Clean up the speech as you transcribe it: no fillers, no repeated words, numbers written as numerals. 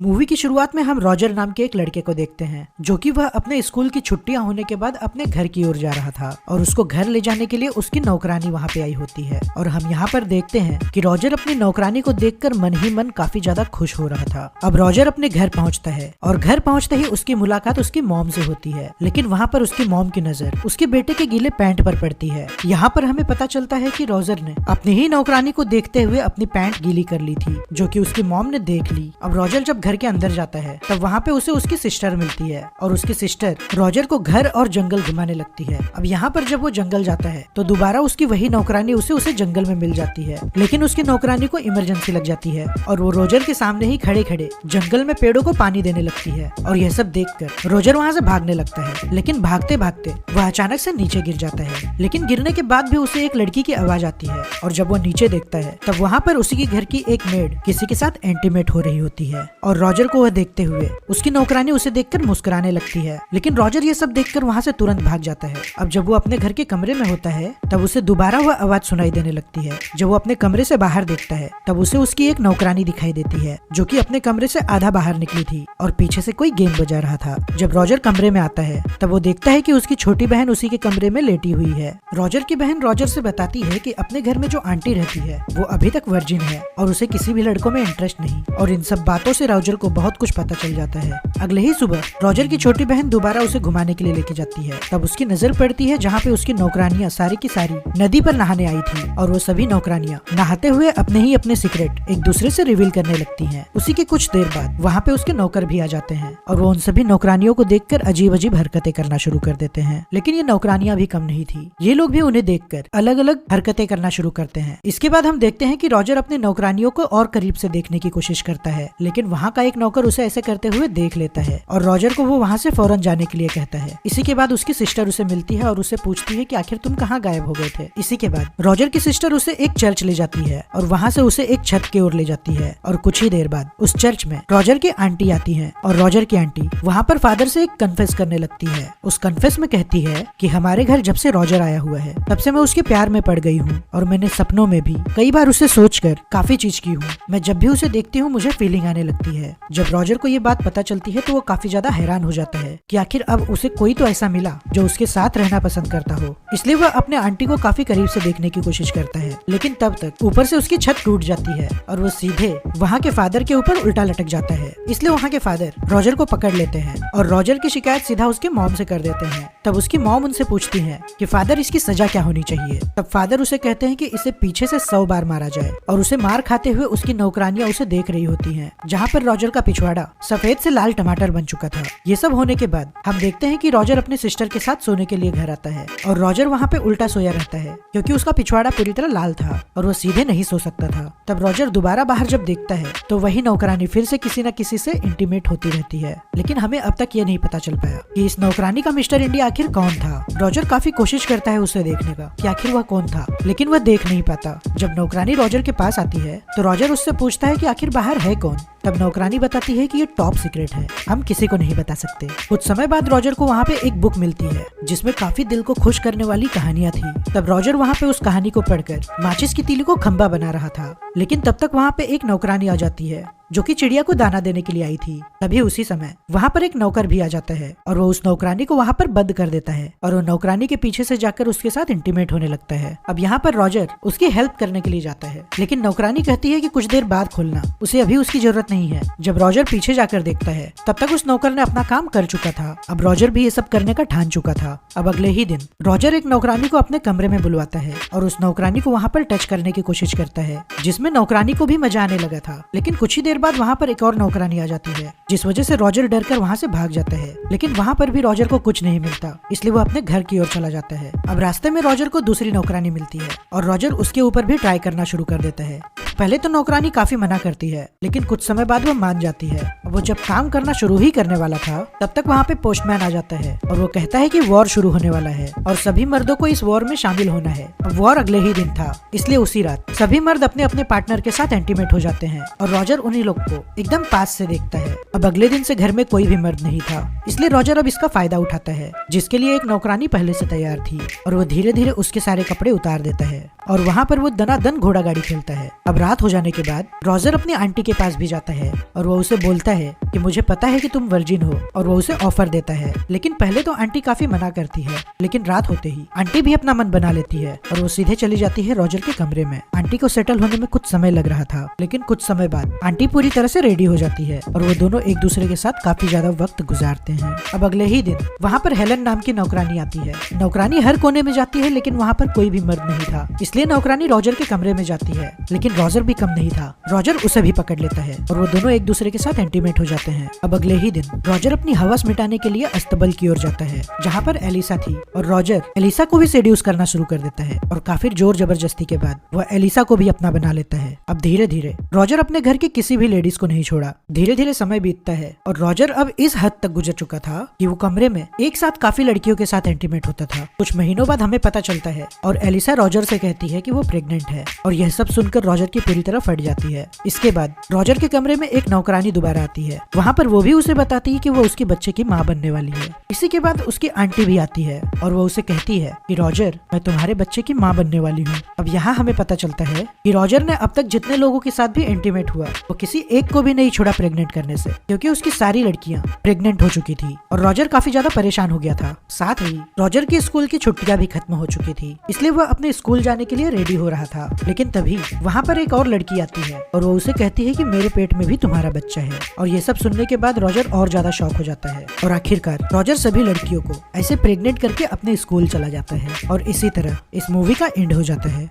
Movie की शुरुआत में हम रॉजर नाम के एक लड़के को देखते हैं जो कि वह अपने स्कूल की छुट्टियां होने के बाद अपने घर की ओर जा रहा था और उसको घर ले जाने के लिए उसकी नौकरानी वहां पे आई होती है। और हम यहाँ पर देखते हैं कि रॉजर अपनी नौकरानी को देखकर मन ही मन काफी ज्यादा खुश हो रहा था। अब रॉजर अपने घर पहुँचता है और घर पहुँचते ही उसकी मुलाकात उसकी मॉम से होती है, लेकिन वहाँ पर उसकी मॉम की नजर उसके बेटे के गीले पैंट पर पड़ती है। यहाँ पर हमें पता चलता है कि रॉजर ने अपनी ही नौकरानी को देखते हुए अपनी पैंट गीली कर ली थी, जो कि उसकी मॉम ने देख ली। अब रॉजर जब घर के अंदर जाता है तब वहाँ पे उसे उसकी सिस्टर मिलती है और उसकी सिस्टर रॉजर को घर और जंगल घुमाने लगती है। अब यहाँ पर जब वो जंगल जाता है तो दोबारा उसकी वही नौकरानी उसे जंगल में मिल जाती है, लेकिन उसकी नौकरानी को इमरजेंसी लग जाती है और वो रॉजर के सामने ही खड़े खड़े जंगल में पेड़ों को पानी देने लगती है। और यह सब देखकर रॉजर वहाँ से भागने लगता है, लेकिन भागते भागते वह अचानक से नीचे गिर जाता है। लेकिन गिरने के बाद भी उसे एक लड़की की आवाज आती है और जब वो नीचे देखता है तब वहाँ पर उसी के घर की एक मेड किसी के साथ इंटीमेट हो रही होती है। और रॉजर को वह देखते हुए उसकी नौकरानी उसे देखकर मुस्कुराने लगती है, लेकिन रॉजर ये सब देखकर वहाँ से तुरंत भाग जाता है। अब जब वो अपने घर के कमरे में होता है तब उसे दोबारा वह आवाज सुनाई देने लगती है। जब वो अपने कमरे से बाहर देखता है तब उसे उसकी एक नौकरानी दिखाई देती है जो कि अपने कमरे से आधा बाहर निकली थी और पीछे से कोई गेम बजा रहा था। जब रॉजर कमरे में आता है तब वो देखता है कि उसकी छोटी बहन उसी के कमरे में लेटी हुई है। रॉजर की बहन रॉजर से बताती है कि अपने घर में जो आंटी रहती है वो अभी तक वर्जिन है और उसे किसी भी लड़कों में इंटरेस्ट नहीं। और इन सब बातों से रॉजर को बहुत कुछ पता चल जाता है। अगले ही सुबह रॉजर की छोटी बहन दोबारा उसे घुमाने के लिए लेके जाती है। तब उसकी नजर पड़ती है जहाँ पे उसकी नौकरानियाँ सारी की सारी नदी पर नहाने आई थी और वो सभी नौकरानियाँ नहाते हुए अपने सीक्रेट एक दूसरे से रिवील करने लगती हैं। उसी के कुछ देर बाद वहाँ पे उसके नौकर भी आ जाते हैं और वो उन सभी नौकरानियों को देखकर अजीब अजीब हरकतें करना शुरू कर देते हैं। लेकिन ये नौकरानियाँ भी कम नहीं थी, ये लोग भी उन्हें देखकर अलग अलग हरकतें करना शुरू करते हैं। इसके बाद हम देखते हैं कि रॉजर अपने नौकरानियों को और करीब से देखने की कोशिश करता है, लेकिन वहाँ का एक नौकर उसे ऐसे करते हुए देख लेता है और रॉजर को वो वहाँ से फौरन जाने के लिए कहता है। इसी के बाद उसकी सिस्टर उसे मिलती है और उसे पूछती है कि आखिर तुम कहाँ गायब हो गए थे। इसी के बाद रॉजर की सिस्टर उसे एक चर्च ले जाती है और वहाँ से उसे एक छत की ओर ले जाती है और कुछ ही देर बाद उस चर्च में रॉजर की आंटी आती है और रॉजर की आंटी वहाँ पर फादर से एक कन्फेस करने लगती है। उस कन्फेस में कहती है कि हमारे घर जब से रॉजर आया हुआ है तब से मैं उसके प्यार में पड़ गई हूँ और मैंने सपनों में भी कई बार उसे सोचकर काफी चीज की हूँ। मैं जब भी उसे देखती हूँ मुझे फीलिंग आने लगती है। जब रॉजर को ये बात पता चलती है तो वो काफी ज्यादा हैरान हो जाता है कि आखिर अब उसे कोई तो ऐसा मिला जो उसके साथ रहना पसंद करता हो। इसलिए वह अपने आंटी को काफी करीब से देखने की कोशिश करता है, लेकिन तब तक ऊपर से उसकी छत टूट जाती है और वो सीधे वहाँ के फादर के ऊपर उल्टा लटक जाता है। इसलिए वहाँ के फादर रॉजर को पकड़ लेते हैं और रॉजर की शिकायत सीधा उसके मॉम से कर देते हैं। तब उसकी मॉम उनसे पूछती है कि फादर इसकी सजा क्या होनी चाहिए। तब फादर उसे कहते हैं कि इसे पीछे से 100 बार मारा जाए और उसे मार खाते हुए उसकी नौकरानियां उसे देख रही होती हैं, जहाँ पर रॉजर का पिछवाड़ा सफेद से लाल टमाटर बन चुका था। ये सब होने के बाद हम देखते हैं कि रॉजर अपने सिस्टर के साथ सोने के लिए घर आता है और रॉजर वहाँ पे उल्टा सोया रहता है क्योंकि उसका पिछवाड़ा पूरी तरह लाल था और वो सीधे नहीं सो सकता था। तब रॉजर दोबारा बाहर जब देखता है तो वही नौकरानी फिर से किसी न किसी से इंटीमेट होती रहती है, लेकिन हमें अब तक ये नहीं पता चल पाया कि इस नौकरानी का मिस्टर इंडिया आखिर कौन था। रॉजर काफी कोशिश करता है उसे देखने का कि आखिर वह कौन था, लेकिन वह देख नहीं पाता। जब नौकरानी रॉजर के पास आती है तो रॉजर उससे पूछता है कि आखिर बाहर है कौन। तब नौकरानी बताती है कि ये टॉप सीक्रेट है, हम किसी को नहीं बता सकते। कुछ समय बाद रॉजर को वहाँ पे एक बुक मिलती है जिसमें काफी दिल को खुश करने वाली कहानियां थी। तब रॉजर वहाँ पे उस कहानी को पढ़कर माचिस की तीली को खंबा बना रहा था, लेकिन तब तक वहाँ पे एक नौकरानी आ जाती है जो कि चिड़िया को दाना देने के लिए आई थी। तभी उसी समय वहाँ पर एक नौकर भी आ जाता है और वो उस नौकरानी को वहाँ पर बंद कर देता है और वो नौकरानी के पीछे से जाकर उसके साथ इंटीमेट होने लगता है। अब यहाँ पर रॉजर उसकी हेल्प करने के लिए जाता है, लेकिन नौकरानी कहती है कि कुछ देर बाद खोलना, उसे अभी उसकी जरूरत नहीं है। जब रॉजर पीछे जाकर देखता है तब तक उस नौकर ने अपना काम कर चुका था। अब रॉजर भी ये सब करने का ठान चुका था। अब अगले ही दिन रॉजर एक नौकरानी को अपने कमरे में बुलवाता है और उस नौकरानी को वहाँ पर टच करने की कोशिश करता है, जिसमें नौकरानी को भी मजा आने लगा था। लेकिन कुछ ही देर बाद वहाँ पर एक और नौकरानी आ जाती है, जिस वजह से रॉजर डरकर वहाँ से भाग जाता है। लेकिन वहाँ पर भी रॉजर को कुछ नहीं मिलता, इसलिए वो अपने घर की ओर चला जाता है। अब रास्ते में रॉजर को दूसरी नौकरानी मिलती है और रॉजर उसके ऊपर भी ट्राई करना शुरू कर देता है। पहले तो नौकरानी काफी मना करती है, लेकिन कुछ समय बाद वो मान जाती है। अब वो जब काम करना शुरू ही करने वाला था तब तक वहाँ पे पोस्टमैन आ जाता है और वो कहता है कि वॉर शुरू होने वाला है और सभी मर्दों को इस वॉर में शामिल होना है। अब वॉर अगले ही दिन था, इसलिए उसी रात सभी मर्द अपने अपने पार्टनर के साथ इंटीमेट हो जाते हैं और रॉजर उन्हीं लोग को एकदम पास से देखता है। अब अगले दिन से घर में कोई भी मर्द नहीं था, इसलिए रॉजर अब इसका फायदा उठाता है, जिसके लिए एक नौकरानी पहले से तैयार थी और वो धीरे धीरे उसके सारे कपड़े उतार देता है और वहाँ पर वो दनादन घोड़ा गाड़ी खेलता है। अब रात हो जाने के बाद रॉजर अपनी आंटी के पास भी जाता है और वो उसे बोलता है कि मुझे पता है कि तुम वर्जिन हो, और वो उसे ऑफर देता है। लेकिन पहले तो आंटी काफी मना करती है, लेकिन रात होते ही आंटी भी अपना मन बना लेती है और वो सीधे चली जाती है रॉजर के कमरे में। आंटी को सेटल होने में कुछ समय लग रहा था, लेकिन कुछ समय बाद आंटी पूरी तरह से रेडी हो जाती है और वो दोनों एक दूसरे के साथ काफी ज्यादा वक्त गुजारते हैं। अब अगले ही दिन वहाँ पर हेलन नाम की नौकरानी आती है। नौकरानी हर कोने में जाती है, लेकिन वहाँ पर कोई भी मर्द नहीं था, इसलिए नौकरानी रॉजर के कमरे में जाती है। लेकिन रॉजर भी कम नहीं था, रॉजर उसे भी पकड़ लेता है और वो दोनों एक दूसरे के साथ इंटीमेट हो जाते हैं। अब अगले ही दिन रॉजर अपनी हवस मिटाने के लिए अस्तबल की ओर जाता है, जहाँ पर एलिसा थी, और रॉजर एलिसा को भी सेड्यूस करना शुरू कर देता है और काफी जोर जबरदस्ती के बाद वह एलिसा को भी अपना बना लेता है। अब धीरे धीरे रॉजर अपने घर की किसी भी लेडीज को नहीं छोड़ा। धीरे धीरे समय बीतता है और रॉजर अब इस हद तक गुजर चुका था कि वो कमरे में एक साथ काफी लड़कियों के साथ इंटीमेट होता था। कुछ महीनों बाद हमें पता चलता है और एलिसा रॉजर से कहती है कि वो प्रेग्नेंट है, और यह सब सुनकर रॉजर की पूरी तरह फट जाती है। इसके बाद रॉजर के कमरे में एक नौकरानी दोबारा आती है। वहाँ पर वो भी उसे बताती है कि वो उसके बच्चे की माँ बनने वाली है। इसी के बाद उसकी आंटी भी आती है और वो उसे कहती है कि रॉजर, मैं तुम्हारे बच्चे की माँ बनने वाली हूँ। अब यहाँ हमें पता चलता है कि रॉजर ने अब तक जितने लोगों के साथ भी इंटीमेट हुआ, वो किसी एक को भी नहीं छोड़ा प्रेग्नेंट करने से, क्योंकि उसकी सारी लड़कियां प्रेग्नेंट हो चुकी थी और रॉजर काफी ज्यादा परेशान हो गया था। साथ ही रॉजर की स्कूल की छुट्टियां भी खत्म हो चुकी थी, इसलिए वह अपने स्कूल जाने के लिए रेडी हो रहा था। लेकिन तभी वहाँ पर एक और लड़की आती है और वो उसे कहती है कि मेरे पेट में भी तुम्हारा बच्चा है। और ये सब सुनने के बाद रॉजर और ज्यादा शॉक हो जाता है और आखिरकार रॉजर सभी लड़कियों को ऐसे प्रेग्नेंट करके अपने स्कूल चला जाता है। और इसी तरह इस मूवी का एंड हो जाता है।